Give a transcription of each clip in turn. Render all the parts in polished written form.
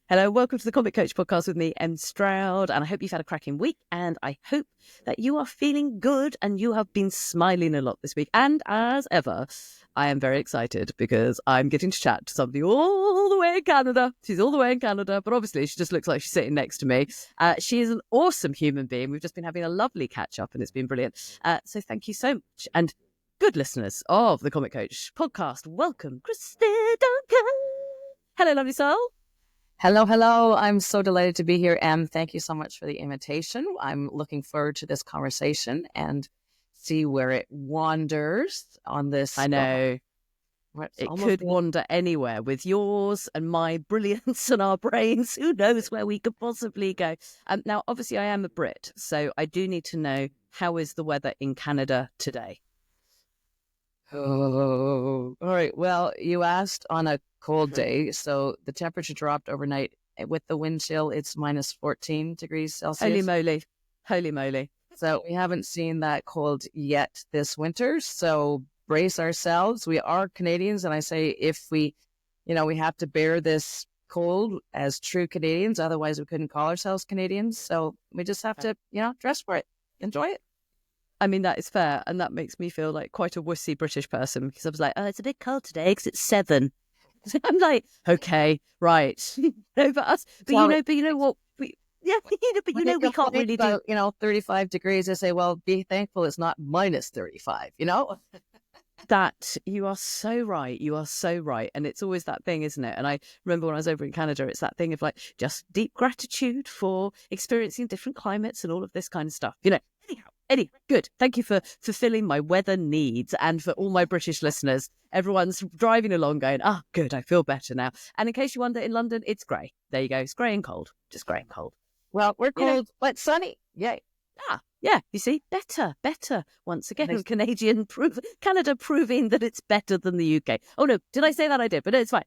Hello, welcome to the Comic Coach podcast with me, Em Stroud, and I hope you've had a cracking week, and I hope that you are feeling good and you have been smiling a lot this week. And as ever, I am very excited because I'm getting to chat to somebody all the way in Canada. She's all the way in Canada, but obviously she just looks like she's sitting next to me. She is an awesome human being. We've just been having a lovely catch up and it's been brilliant. So thank you so much. And good listeners of the Comic Coach podcast, welcome, Kristy Duncan. Hello, lovely soul. Hello. I'm so delighted to be here, Em. Thank you so much for the invitation. I'm looking forward to this conversation and see where it wanders on this. I know. It could wander anywhere with yours and my brilliance and our brains. Who knows where we could possibly go? Now, obviously, I am a Brit, so I do need to know, how is the weather in Canada today? Oh, all right. Well, you asked on a cold day, so the temperature dropped overnight. With the wind chill, it's minus 14 degrees Celsius. Holy moly. So we haven't seen that cold yet this winter, so brace ourselves. We are Canadians, and I say if we have to bear this cold as true Canadians, otherwise we couldn't call ourselves Canadians. So we just have to, dress for it, enjoy it. I mean, that is fair, and that makes me feel like quite a wussy British person because I was like, oh, it's a bit cold today because it's 7. I'm like, okay, right. No, but us, but you know what? We can't really do. 35 degrees. I say, well, be thankful it's not minus 35. That you are so right. You are so right, and it's always that thing, isn't it? And I remember when I was over in Canada, it's that thing of like just deep gratitude for experiencing different climates and all of this kind of stuff. Anyhow, good. Thank you for fulfilling my weather needs, and for all my British listeners. Everyone's driving along going, good, I feel better now. And in case you wonder, in London, it's grey. There you go. It's grey and cold. Just grey and cold. Well, we're cold, but sunny. Yay. Yeah, you see, better. Once again, Canada proving that it's better than the UK. Oh, no, did I say that? I did, but it's fine.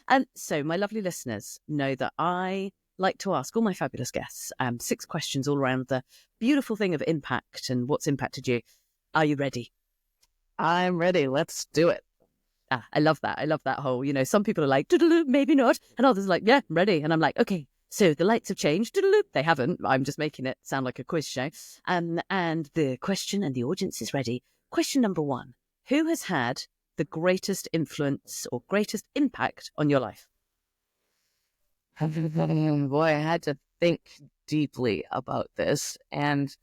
And so my lovely listeners know that I like to ask all my fabulous guests 6 questions all around the beautiful thing of impact and what's impacted you. Are you ready? I'm ready. Let's do it. I love that. I love that whole, some people are like, maybe not. And others are like, yeah, I'm ready. And I'm like, okay, so the lights have changed. They haven't. I'm just making it sound like a quiz show. And the question, and the audience is ready. Question number 1. Who has had the greatest influence or greatest impact on your life? Boy, I had to think deeply about this, and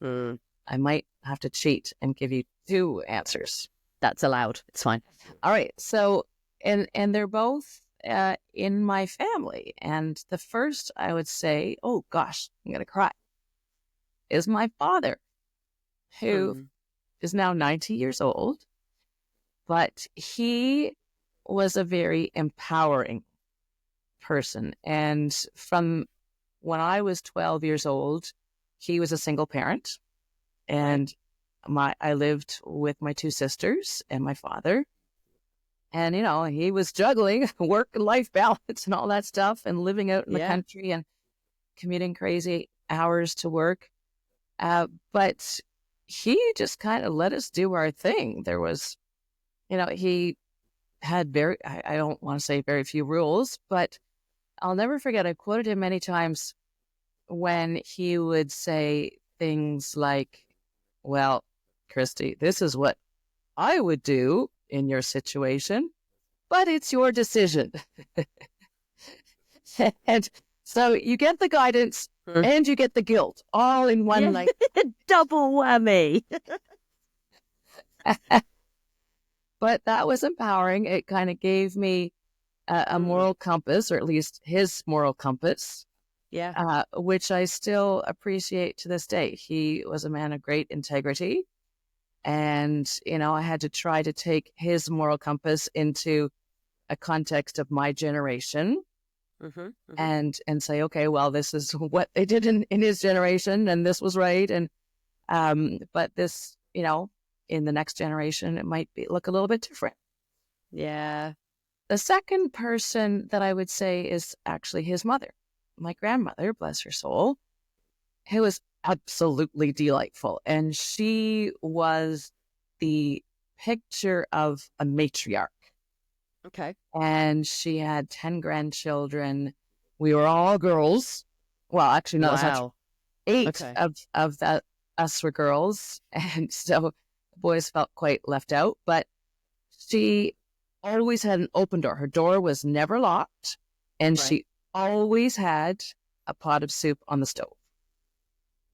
I might have to cheat and give you 2 answers. That's allowed. It's fine. All right. So, and they're both in my family. And the first, I would say, oh gosh, I'm going to cry, is my father, who is now 90 years old. But he was a very empowering person. And from when I was 12 years old, he was a single parent. And I lived with my 2 sisters and my father. And, he was juggling work and life balance and all that stuff and living out in the country and commuting crazy hours to work. But he just kind of let us do our thing. There was, he had I don't want to say very few rules, but I'll never forget, I quoted him many times when he would say things like, well, Kristy, this is what I would do in your situation, but it's your decision. And so you get the guidance and you get the guilt all in one night. Double whammy. But that was empowering. It kind of gave me a moral compass, or at least his moral compass, which I still appreciate to this day. He was a man of great integrity. And, I had to try to take his moral compass into a context of my generation and say, okay, well, this is what they did in his generation, and this was right. And but this, in the next generation, it might look a little bit different. Yeah. The second person that I would say is actually his mother, my grandmother, bless her soul, who was absolutely delightful. And she was the picture of a matriarch. Okay. And she had 10 grandchildren. We were all girls. Well, actually, no, it's actually Wow. 8 Okay. of that us were girls, and so the boys felt quite left out. But she always had an open door. Her door was never locked, and Right. she always had a pot of soup on the stove.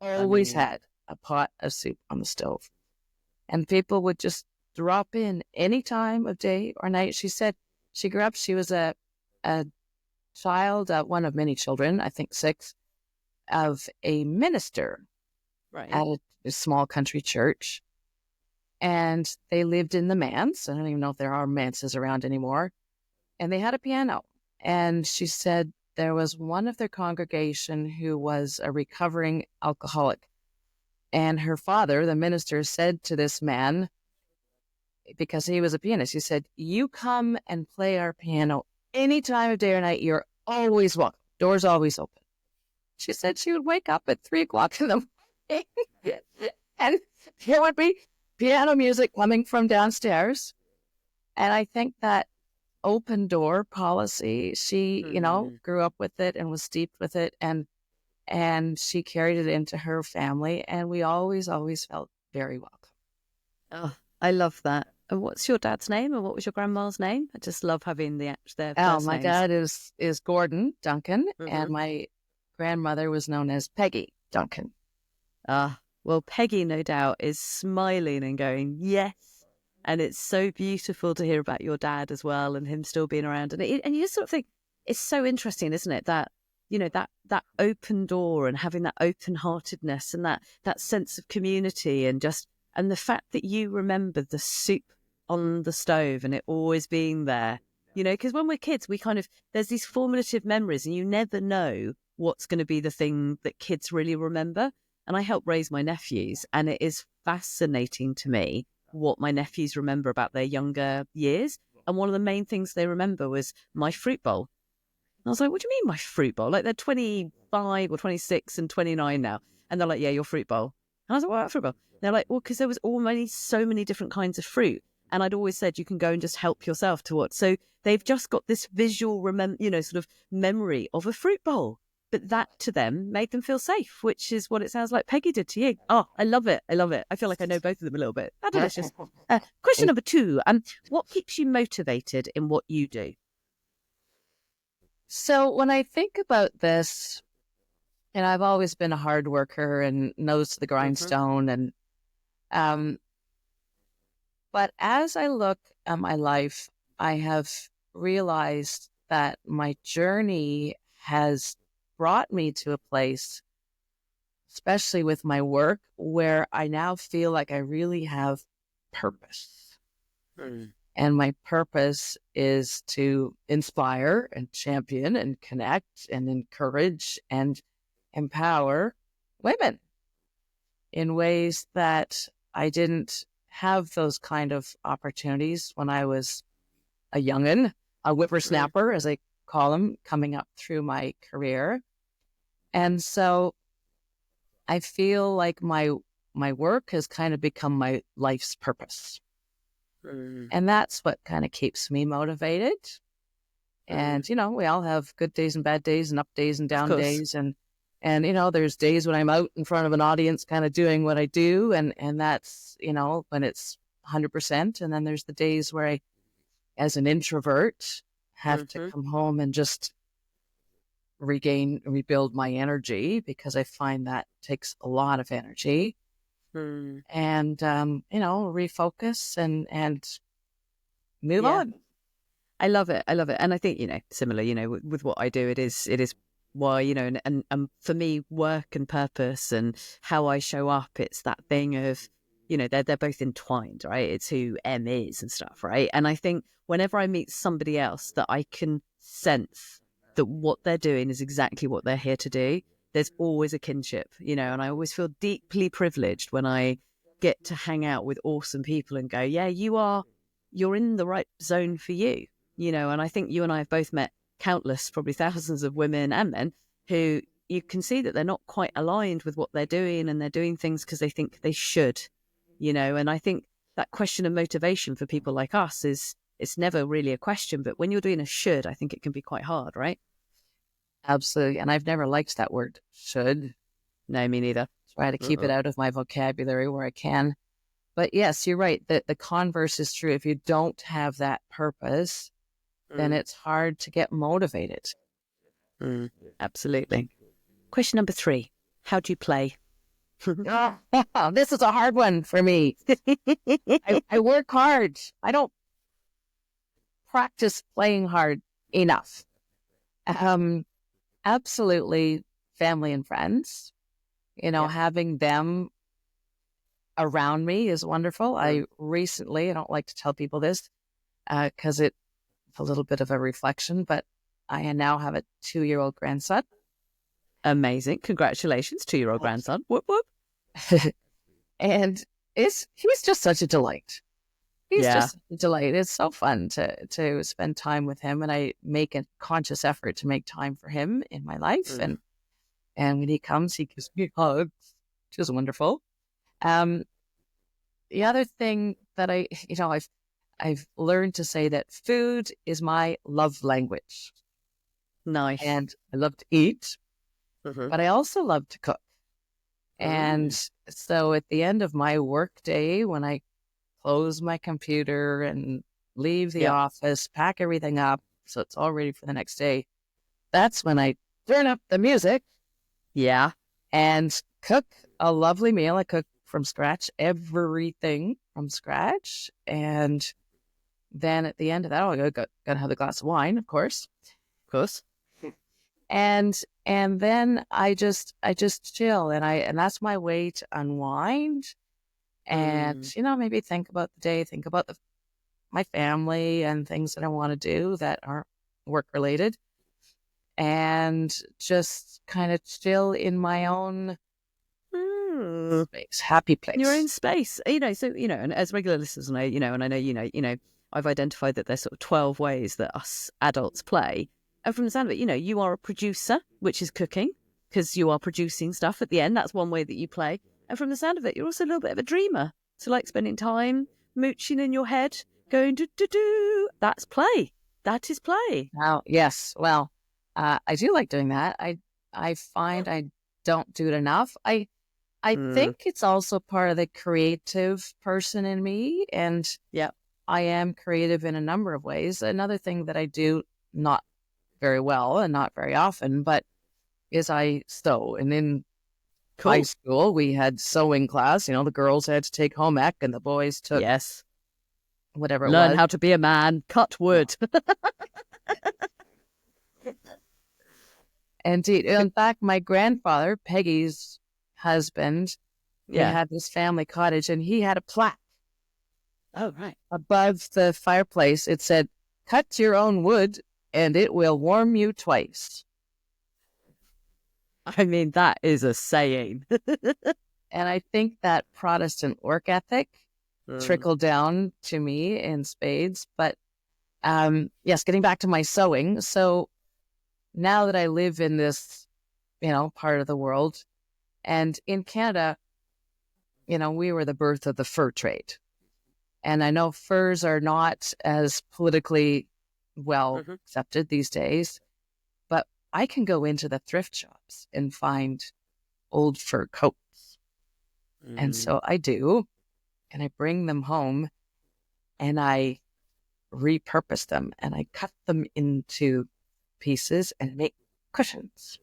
I Always mean, had a pot of soup on the stove. And people would just drop in any time of day or night. She said she grew up, she was a child, one of many children, I think 6, of a minister right. at a small country church. And they lived in the manse. I don't even know if there are manses around anymore. And they had a piano. And she said there was one of their congregation who was a recovering alcoholic. And her father, the minister, said to this man, because he was a pianist, he said, "You come and play our piano any time of day or night. You're always welcome. Doors always open." She said she would wake up at 3 o'clock in the morning and there would be piano music coming from downstairs. And I think that open door policy, she, Mm. grew up with it and was steeped with it. And she carried it into her family. And we always felt very welcome. Oh, I love that. And what's your dad's name and what was your grandma's name? I just love having their Oh, first my names. dad is Gordon Duncan, and Mm-hmm. my grandmother was known as Peggy Duncan. Ah, well, Peggy, no doubt, is smiling and going, yes. And it's so beautiful to hear about your dad as well and him still being around. And you just sort of think, it's so interesting, isn't it? That, that open door and having that open heartedness and that sense of community and the fact that you remember the soup on the stove and it always being there, because when we're kids, there's these formative memories and you never know what's going to be the thing that kids really remember. And I help raise my nephews, and it is fascinating to me what my nephews remember about their younger years. And one of the main things they remember was my fruit bowl. And I was like, what do you mean my fruit bowl? Like they're 25 or 26 and 29 now. And they're like, yeah, your fruit bowl. And I was like, what fruit bowl? And they're like, well, because there was so many different kinds of fruit. And I'd always said you can go and just help yourself to what. So they've just got this visual, sort of memory of a fruit bowl. But that to them made them feel safe, which is what it sounds like Peggy did to you. Oh, I love it. I love it. I feel like I know both of them a little bit. How delicious. Question number 2. What keeps you motivated in what you do? So when I think about this, and I've always been a hard worker and nose to the Mm-hmm. grindstone, and but as I look at my life, I have realized that my journey has brought me to a place, especially with my work, where I now feel like I really have purpose. Mm. And my purpose is to inspire and champion and connect and encourage and empower women in ways that I didn't have those kind of opportunities when I was a youngin', a whippersnapper, as I call them, coming up through my career. And so I feel like my work has kind of become my life's purpose. Mm. And that's what kind of keeps me motivated. And, we all have good days and bad days and up days and Of down course. days. And there's days when I'm out in front of an audience kind of doing what I do. And that's, when it's 100%. And then there's the days where I, as an introvert, have to Mm-hmm. come home and just rebuild my energy, because I find that takes a lot of energy. Mm. And, refocus and move Yeah. on. I love it. I love it. And I think, similar, with what I do, it is why, and for me, work and purpose and how I show up, it's that thing of, they're both entwined, right? It's who M is and stuff, right? And I think whenever I meet somebody else that I can sense that what they're doing is exactly what they're here to do, there's always a kinship, and I always feel deeply privileged when I get to hang out with awesome people and go, yeah, you're in the right zone for you. And I think you and I have both met countless, probably thousands of women and men who you can see that they're not quite aligned with what they're doing, and they're doing things because they think they should, and I think that question of motivation for people like us it's never really a question, but when you're doing a should, I think it can be quite hard, right? Absolutely. And I've never liked that word, should. No, me neither. Try to keep it out of my vocabulary where I can. But yes, you're right. The converse is true. If you don't have that purpose, then it's hard to get motivated. Absolutely. Question number 3. How do you play? This is a hard one for me. I work hard. I don't practice playing hard enough. Absolutely family and friends. Having them around me is wonderful. I don't like to tell people this because it's a little bit of a reflection, but I now have a 2-year-old grandson. Amazing. Congratulations, 2-year-old grandson. Whoop, whoop. And he was just such a delight. He's just a delight. It's so fun to spend time with him, and I make a conscious effort to make time for him in my life. And when he comes, he gives me hugs, which is wonderful. The other thing that I've learned to say that food is my love language. Nice. And I love to eat, but I also love to cook. And so at the end of my work day, when I close my computer and leave the office, pack everything up so it's all ready for the next day, that's when I turn up the music. Yeah. And cook a lovely meal. I cook from scratch, everything from scratch. And then at the end of that, I gotta have a glass of wine, of course. Of course. And then I just chill, and that's my way to unwind and maybe think about the day, think about my family and things that I want to do that aren't work related, and just kind of chill in my own space, happy place. Your own space, so and as regular listeners know, and I know I've identified that there's sort of 12 ways that us adults play. And from the sound of it, you are a producer, which is cooking, because you are producing stuff at the end. That's one way that you play. And from the sound of it, you're also a little bit of a dreamer. So like spending time mooching in your head, going do. That's play. That is play. Oh, yes. Well, I do like doing that. I find I don't do it enough. I think it's also part of the creative person in me. And I am creative in a number of ways. Another thing that I do, not very well and not very often, but is I sew. And in high school, we had sewing class. The girls had to take home ec and the boys took whatever it was. Learn how to be a man, cut wood. Indeed. In fact, my grandfather, Peggy's husband, we had this family cottage, and he had a plaque. Oh, right. Above the fireplace, it said, "Cut your own wood, and it will warm you twice." I mean, that is a saying. And I think that Protestant work ethic trickled down to me in spades. But yes, getting back to my sewing. So now that I live in this, part of the world, and in Canada, we were the birth of the fur trade. And I know furs are not as politically well accepted these days, but I can go into the thrift shops and find old fur coats. And so I do, and I bring them home and I repurpose them and I cut them into pieces and make cushions.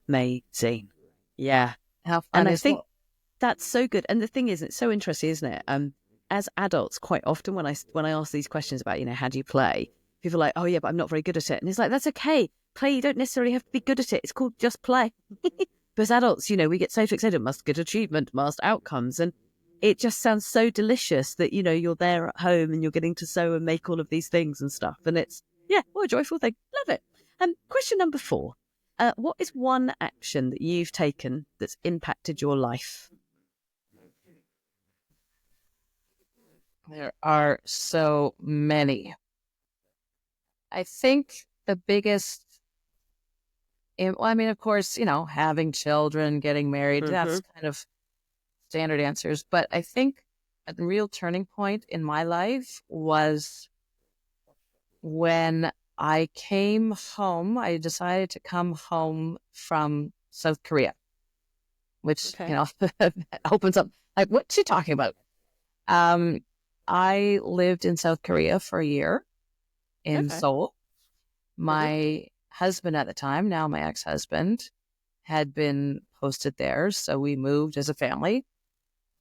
Amazing. Yeah. How fun and I is think that? that's so good. And the thing is, it's so interesting, isn't it? As adults, quite often when I ask these questions about, how do you play? People are like, oh yeah, but I'm not very good at it. And it's like, that's okay. Play, you don't necessarily have to be good at it. It's called just play. But as adults, we get so fixated, must get achievement, must outcomes. And it just sounds so delicious that, you're there at home and you're getting to sew and make all of these things and stuff. And it's, what a joyful thing. Love it. And question number 4, what is one action that you've taken that's impacted your life? There are so many. I think the biggest, of course, having children, getting married, that's kind of standard answers. But I think a real turning point in my life was when I came home. I decided to come home from South Korea, which, Okay. that opens up, like, what's she talking about? I lived in South Korea for a year in Okay. Seoul. My husband at the time, now my ex-husband, had been posted there. So we moved as a family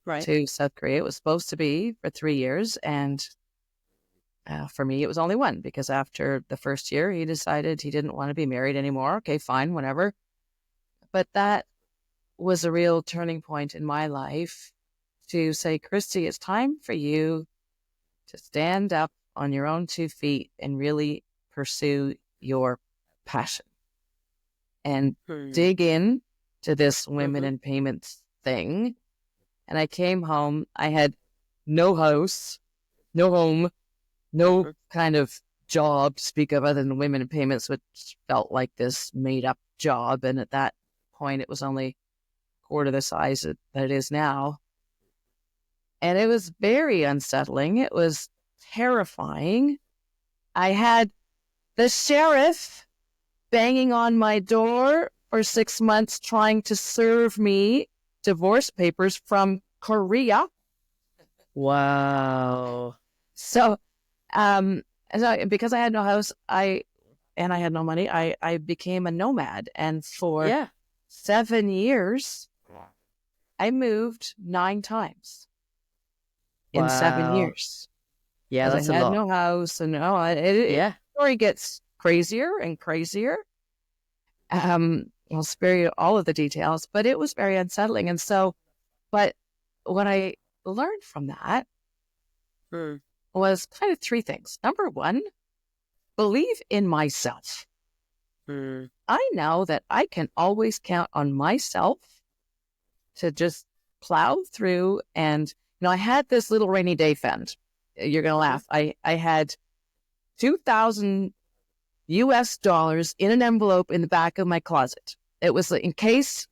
Right. to South Korea. It was supposed to be for 3 years. And for me, it was only one, because after the first year, he decided he didn't want to be married anymore. Okay, fine, whatever. But that was a real turning point in my life to say, Kristy, it's time for you to stand up on your own 2 feet and really pursue your passion and dig in to this women in payments thing. And I came home. I had no house, no home, no kind of job to speak of other than women in payments, which felt like this made up job. And at that point, it was only quarter the size that it is now. And it was very unsettling. It was terrifying. I had the sheriff banging on my door for 6 months trying to serve me divorce papers from Korea. Wow. So, because I had no house, I had no money, I became a nomad. And for 7 years, I moved 9 times in 7 years. Yeah, that's I a had lot. no house, and the story gets crazier and crazier. I'll spare you all of the details, but it was very unsettling. And so, but what I learned from that was kind of 3 things. Number 1, believe in myself. I know that I can always count on myself to just plow through. And, I had this little rainy day fund. You're going to laugh. I had $2,000 US in an envelope in the back of my closet. It was in case,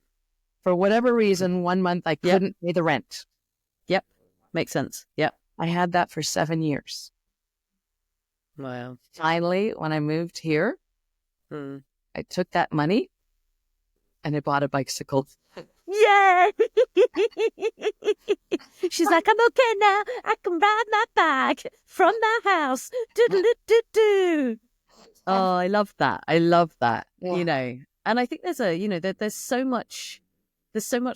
for whatever reason, 1 month I couldn't pay the rent. Yep. Makes sense. Yep. I had that for 7 years. Wow. Finally, when I moved here, I took that money and I bought a bicycle. Yay! She's like, I'm okay now. I can ride my bike from my house. Do-do-do-do-do. Oh, I love that. I love that. Yeah. And I think there's so much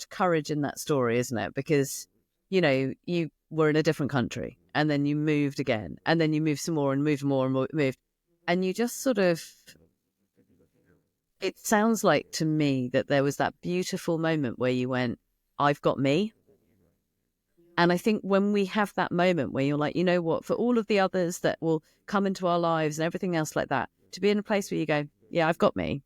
courage in that story, isn't it? Because, you were in a different country and then you moved again and then you moved some more and moved more and more, moved. And you just sort of, it sounds like to me that there was that beautiful moment where you went, I've got me. And I think when we have that moment where you're like, you know what, for all of the others that will come into our lives and everything else like that, to be in a place where you go, yeah, I've got me,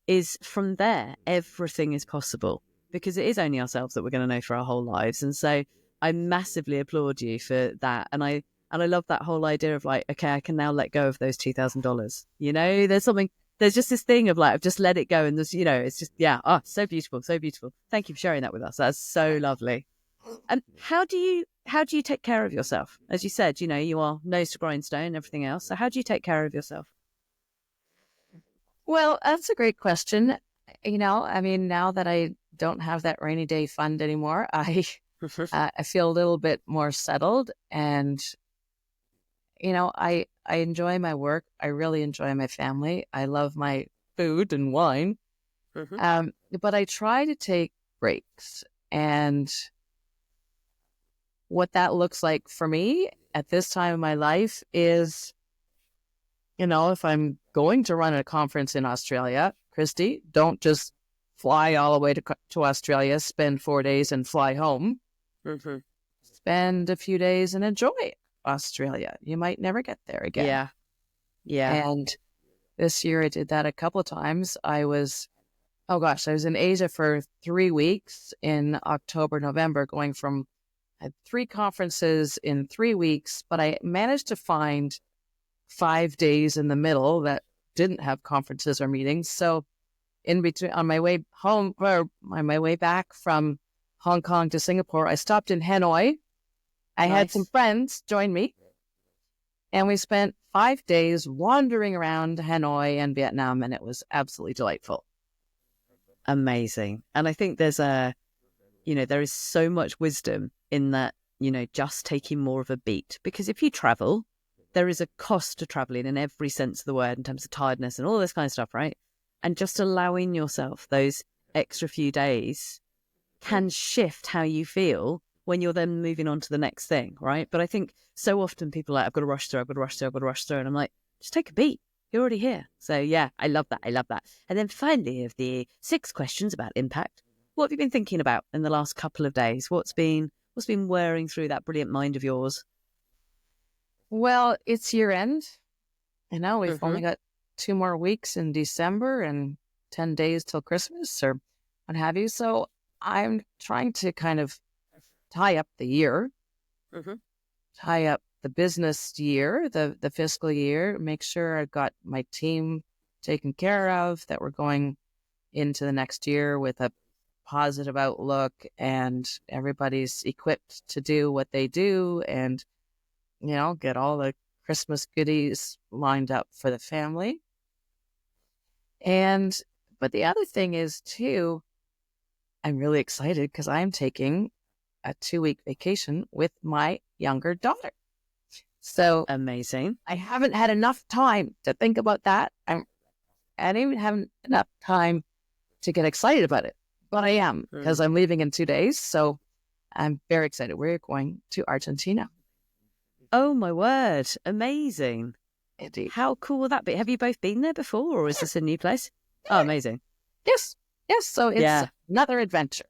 is from there, everything is possible, because it is only ourselves that we're going to know for our whole lives. And so I massively applaud you for that. And I love that whole idea of like, okay, I can now let go of those $2,000. There's just this thing of like, I've just let it go. And there's, it's just, so beautiful, so beautiful. Thank you for sharing that with us. That's so lovely. And how do you take care of yourself? As you said, you are nose to grindstone and everything else. So how do you take care of yourself? Well, that's a great question. Now that I don't have that rainy day fund anymore, I feel a little bit more settled. And, I enjoy my work. I really enjoy my family. I love my food and wine. But I try to take breaks. And what that looks like for me at this time of my life is, if I'm going to run a conference in Australia, Kristy, don't just fly all the way to Australia, spend 4 days and fly home. Spend a few days and enjoy Australia. You might never get there again. Yeah. And this year I did that a couple of times. I was in Asia for 3 weeks in October, November, going from, I had 3 conferences in 3 weeks, but I managed to find 5 days in the middle that didn't have conferences or meetings. So in between, on my way home, or on my way back from Hong Kong to Singapore, I stopped in Hanoi. I had some friends join me. And we spent 5 days wandering around Hanoi and Vietnam, and it was absolutely delightful. Amazing. And I think there is so much wisdom in that, just taking more of a beat. Because if you travel, there is a cost to traveling in every sense of the word in terms of tiredness and all this kind of stuff, right? And just allowing yourself those extra few days can shift how you feel when you're then moving on to the next thing, right? But I think so often people are like, I've got to rush through, I've got to rush through, I've got to rush through. And I'm like, just take a beat. You're already here. So yeah, I love that. I love that. And then finally, of the 6 questions about impact, what have you been thinking about in the last couple of days? What's been whirring through that brilliant mind of yours? Well, it's year end. We've only got 2 more weeks in December and 10 days till Christmas or what have you. So I'm trying to kind of tie up the year, tie up the business year, the fiscal year, make sure I've got my team taken care of, that we're going into the next year with a positive outlook and everybody's equipped to do what they do and, get all the Christmas goodies lined up for the family. But the other thing is too, I'm really excited because I'm taking a 2-week vacation with my younger daughter. So amazing. I haven't had enough time to think about that. I didn't even have enough time to get excited about it, but I am because I'm leaving in 2 days. So I'm very excited. We're going to Argentina. Oh my word. Amazing. Indeed. How cool will that be? Have you both been there before or is this a new place? Oh, amazing. Yes. So it's another adventure.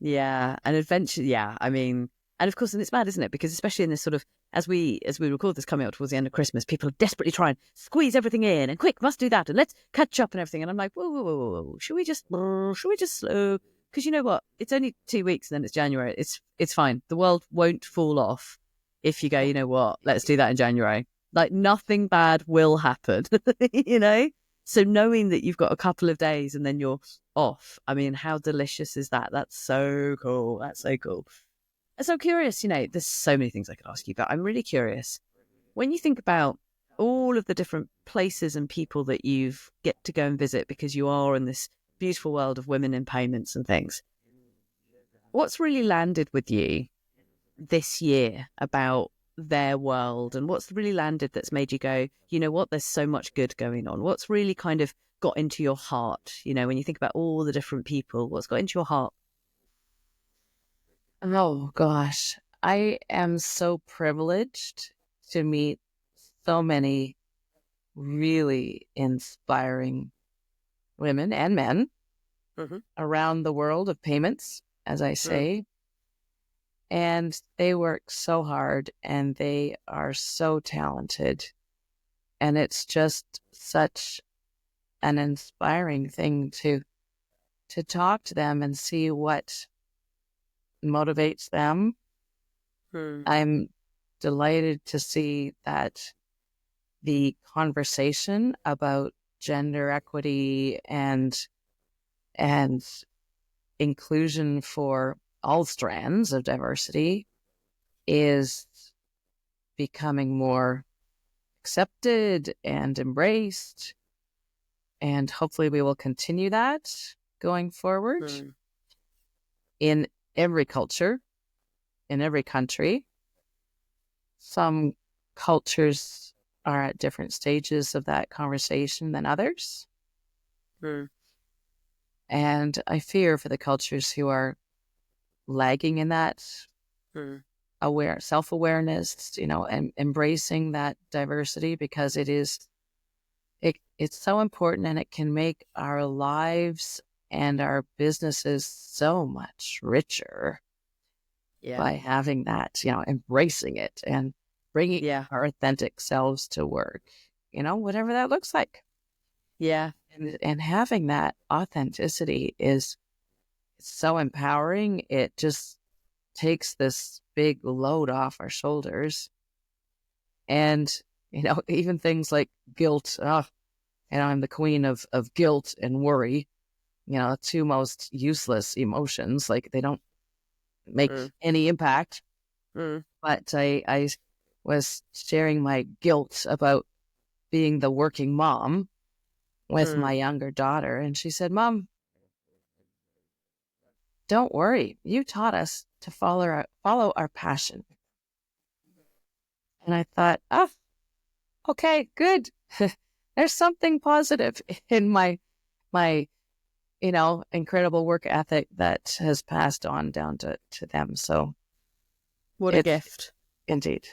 Yeah. An adventure. Yeah. I mean, and of course, and it's mad, isn't it? Because especially in this sort of, as we record this coming up towards the end of Christmas, people are desperately trying to squeeze everything in and quick, must do that. And let's catch up and everything. And I'm like, whoa. Should we just slow? Because you know what? It's only 2 weeks and then it's January. It's fine. The world won't fall off if you go, you know what? Let's do that in January. Like nothing bad will happen, So knowing that you've got a couple of days and then you're off, I mean, how delicious is that? That's so cool. That's so cool. I'm so curious, there's so many things I could ask you, but I'm really curious. When you think about all of the different places and people that you've get to go and visit because you are in this beautiful world of women in payments and things, what's really landed with you this year about their world, and what's really landed that's made you go, you know what, there's so much good going on? What's really kind of got into your heart, when you think about all the different people, what's got into your heart? Oh gosh, I am so privileged to meet so many really inspiring women and men around the world of payments, as I say. And they work so hard and they are so talented. And it's just such an inspiring thing to talk to them and see what motivates them. I'm delighted to see that the conversation about gender equity and inclusion for all strands of diversity is becoming more accepted and embraced. And hopefully we will continue that going forward in every culture, in every country. Some cultures are at different stages of that conversation than others. And I fear for the cultures who are lagging in that self-awareness, and embracing that diversity, because it's so important and it can make our lives and our businesses so much richer by having that, embracing it and bringing our authentic selves to work, whatever that looks like. Yeah. And having that authenticity is so empowering. It just takes this big load off our shoulders. And, even things like guilt, I'm the queen of guilt and worry, the 2 most useless emotions. Like they don't make any impact. But was sharing my guilt about being the working mom with my younger daughter. And she said, Mom, don't worry. You taught us to follow our passion. And I thought, oh, okay, good. There's something positive in my incredible work ethic that has passed on down to them. So what a gift. Indeed.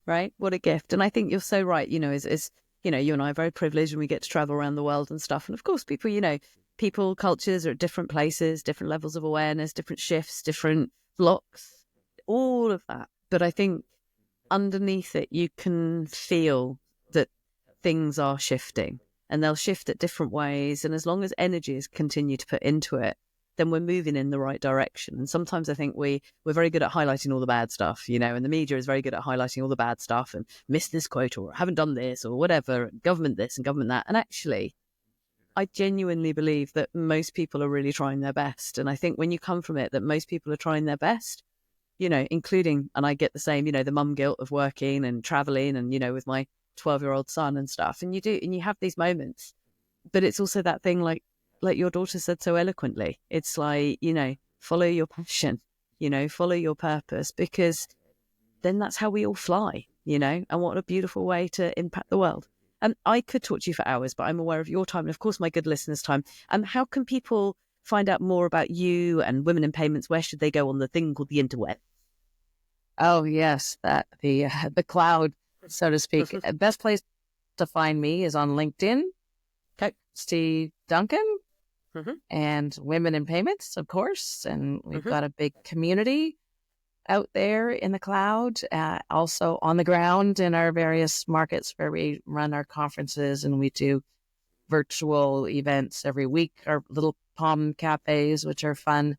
Right? What a gift. And I think you're so right, is you and I are very privileged and we get to travel around the world and stuff. And of course, people, cultures are at different places, different levels of awareness, different shifts, different blocks, all of that. But I think underneath it, you can feel that things are shifting and they'll shift at different ways. And as long as energy is continued to put into it, then we're moving in the right direction. And sometimes I think we're very good at highlighting all the bad stuff, and the media is very good at highlighting all the bad stuff and missed this quote or haven't done this or whatever, government this and government that. And actually, I genuinely believe that most people are really trying their best. And I think when you come from it, that most people are trying their best, including, and I get the same, the mum guilt of working and traveling and, with my 12-year-old son and stuff. And you have these moments, but it's also that thing like your daughter said so eloquently, it's like, follow your passion, follow your purpose, because then that's how we all fly, and what a beautiful way to impact the world. And I could talk to you for hours, but I'm aware of your time and of course my good listeners' time. How can people find out more about you and Women in Payments? Where should they go on the thing called the interweb? Oh yes, that the cloud, so to speak. The best place to find me is on LinkedIn. Okay. Kristy Duncan. And Women in Payments, of course. And we've got a big community out there in the cloud, also on the ground in our various markets where we run our conferences and we do virtual events every week, our little palm cafes, which are fun.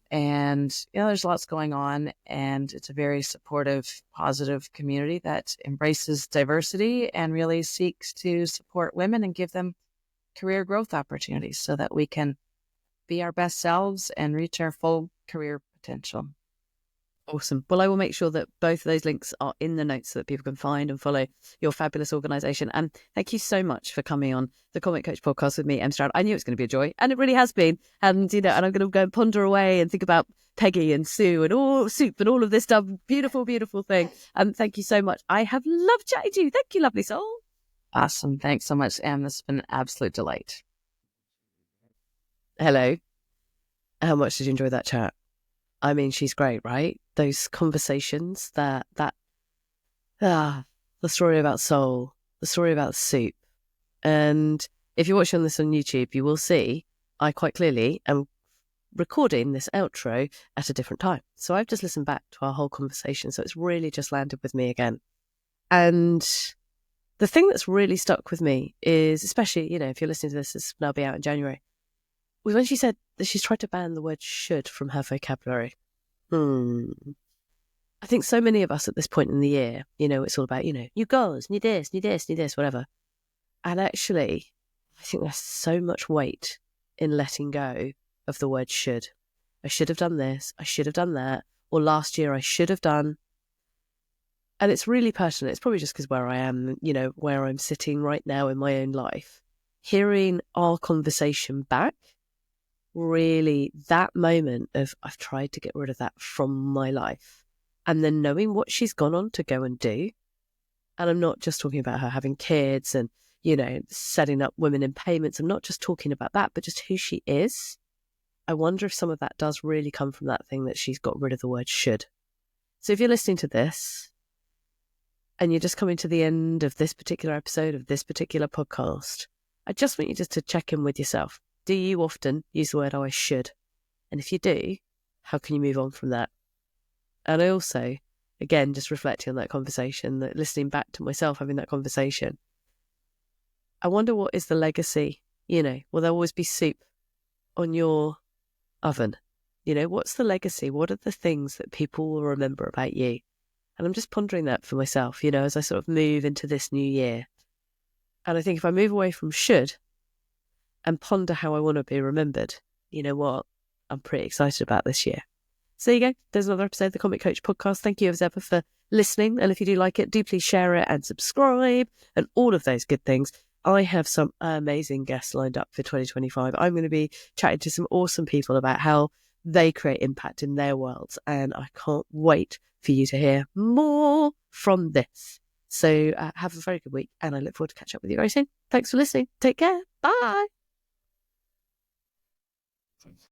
And, there's lots going on, and it's a very supportive, positive community that embraces diversity and really seeks to support women and give them career growth opportunities so that we can be our best selves and reach our full career potential. Awesome. Well, I will make sure that both of those links are in the notes so that people can find and follow your fabulous organisation. And thank you so much for coming on the Comic Coach podcast with me, Em Stroud. I knew it was going to be a joy, and it really has been. And, and I'm going to go and ponder away and think about Peggy and Sue and all soup and all of this stuff. Beautiful, beautiful thing. Thank you so much. I have loved chatting to you. Thank you, lovely soul. Awesome. Thanks so much, Em. This has been an absolute delight. Hello. How much did you enjoy that chat? I mean, she's great, right? Those conversations, the story about soul, the story about soup. And if you're watching this on YouTube, you will see I quite clearly am recording this outro at a different time. So I've just listened back to our whole conversation. So it's really just landed with me again. And the thing that's really stuck with me is, especially, if you're listening to this will now be out in January, was when she said that she's tried to ban the word should from her vocabulary. I think so many of us at this point in the year, it's all about, new goals, new this, whatever. And actually, I think there's so much weight in letting go of the word should. I should have done this, I should have done that, or last year I should have done. And it's really personal. It's probably just because where I am, where I'm sitting right now in my own life. Hearing our conversation back, really that moment of I've tried to get rid of that from my life. And then knowing what she's gone on to go and do. And I'm not just talking about her having kids and, setting up Women in Payments. I'm not just talking about that, but just who she is. I wonder if some of that does really come from that thing that she's got rid of the word should. So if you're listening to this, and you're just coming to the end of this particular episode of this particular podcast, I just want you just to check in with yourself. Do you often use the word, oh, I should? And if you do, how can you move on from that? And I also, again, just reflecting on that conversation, that listening back to myself having that conversation, I wonder what is the legacy? Will there always be soup on your oven? What's the legacy? What are the things that people will remember about you? And I'm just pondering that for myself, as I sort of move into this new year. And I think if I move away from should and ponder how I want to be remembered, you know what? I'm pretty excited about this year. So there you go. There's another episode of the Comic Coach podcast. Thank you as ever for listening. And if you do like it, do please share it and subscribe and all of those good things. I have some amazing guests lined up for 2025. I'm going to be chatting to some awesome people about how they create impact in their worlds. And I can't wait for you to hear more from this. So have a very good week, and I look forward to catch up with you very soon. Thanks for listening. Take care. Bye.